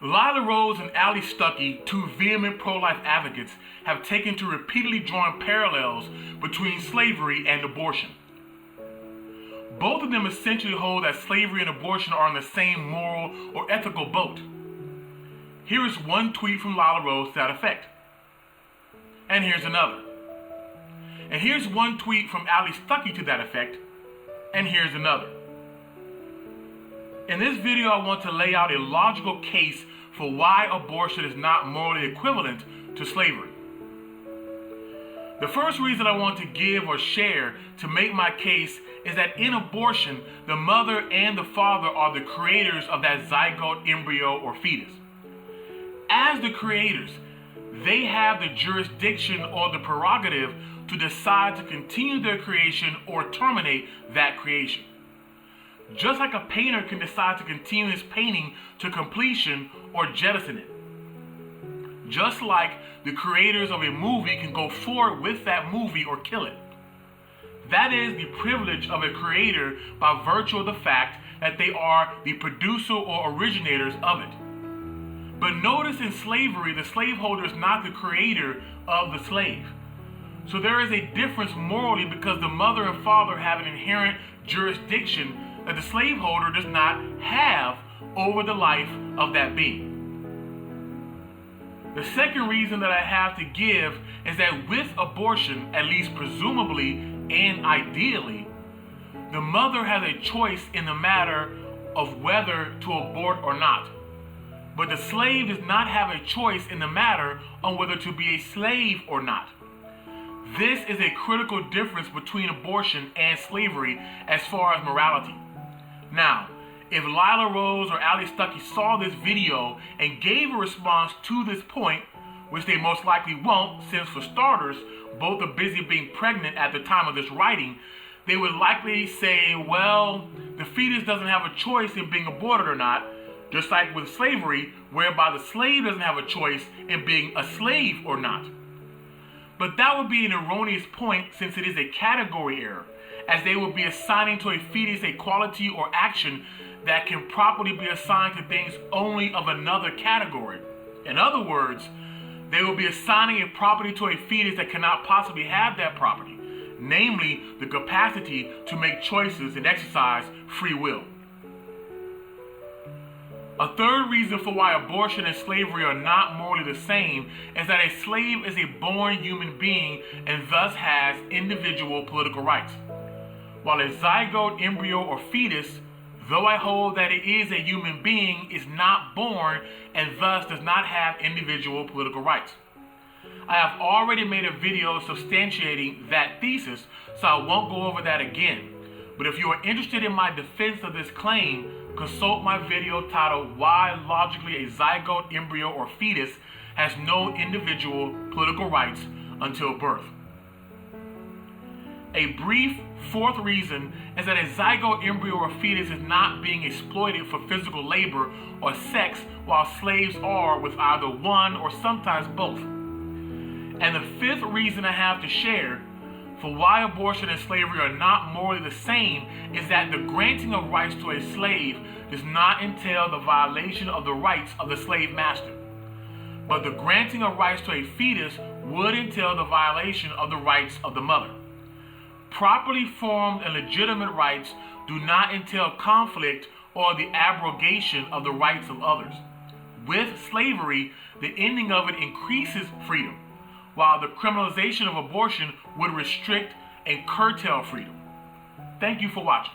Lila Rose and Allie Stuckey, two vehement pro-life advocates, have taken to repeatedly drawing parallels between slavery and abortion. Both of them essentially hold that slavery and abortion are in the same moral or ethical boat. Here is one tweet from Lila Rose to that effect. And here's another. And here's one tweet from Allie Stuckey to that effect. And here's another. In this video, I want to lay out a logical case for why abortion is not morally equivalent to slavery. The first reason I want to give or share to make my case is that in abortion, the mother and the father are the creators of that zygote, embryo, or fetus. As the creators, they have the jurisdiction or the prerogative to decide to continue their creation or terminate that creation. Just like a painter can decide to continue his painting to completion or jettison it. Just like the creators of a movie can go forward with that movie or kill it. That is the privilege of a creator by virtue of the fact that they are the producer or originators of it. But notice in slavery, the slaveholder is not the creator of the slave. So there is a difference morally because the mother and father have an inherent jurisdiction that the slaveholder does not have over the life of that being. The second reason that I have to give is that with abortion, at least presumably and ideally, the mother has a choice in the matter of whether to abort or not. But the slave does not have a choice in the matter on whether to be a slave or not. This is a critical difference between abortion and slavery as far as morality. Now, if Lila Rose or Allie Stuckey saw this video and gave a response to this point, which they most likely won't, since for starters, both are busy being pregnant at the time of this writing, they would likely say, well, the fetus doesn't have a choice in being aborted or not, just like with slavery, whereby the slave doesn't have a choice in being a slave or not. But that would be an erroneous point since it is a category error, as they would be assigning to a fetus a quality or action that can properly be assigned to things only of another category. In other words, they will be assigning a property to a fetus that cannot possibly have that property, namely the capacity to make choices and exercise free will. A third reason for why abortion and slavery are not morally the same is that a slave is a born human being and thus has individual political rights, while a zygote, embryo, or fetus, though I hold that it is a human being, is not born and thus does not have individual political rights. I have already made a video substantiating that thesis, so I won't go over that again. But if you are interested in my defense of this claim, consult my video titled Why Logically a Zygote, Embryo, or Fetus Has No Individual Political Rights Until Birth. A brief fourth reason is that a zygote, embryo, or fetus is not being exploited for physical labor or sex while slaves are with either one or sometimes both. And the fifth reason I have to share for why abortion and slavery are not morally the same is that the granting of rights to a slave does not entail the violation of the rights of the slave master. But the granting of rights to a fetus would entail the violation of the rights of the mother. Properly formed and legitimate rights do not entail conflict or the abrogation of the rights of others. With slavery, the ending of it increases freedom, while the criminalization of abortion would restrict and curtail freedom. Thank you for watching.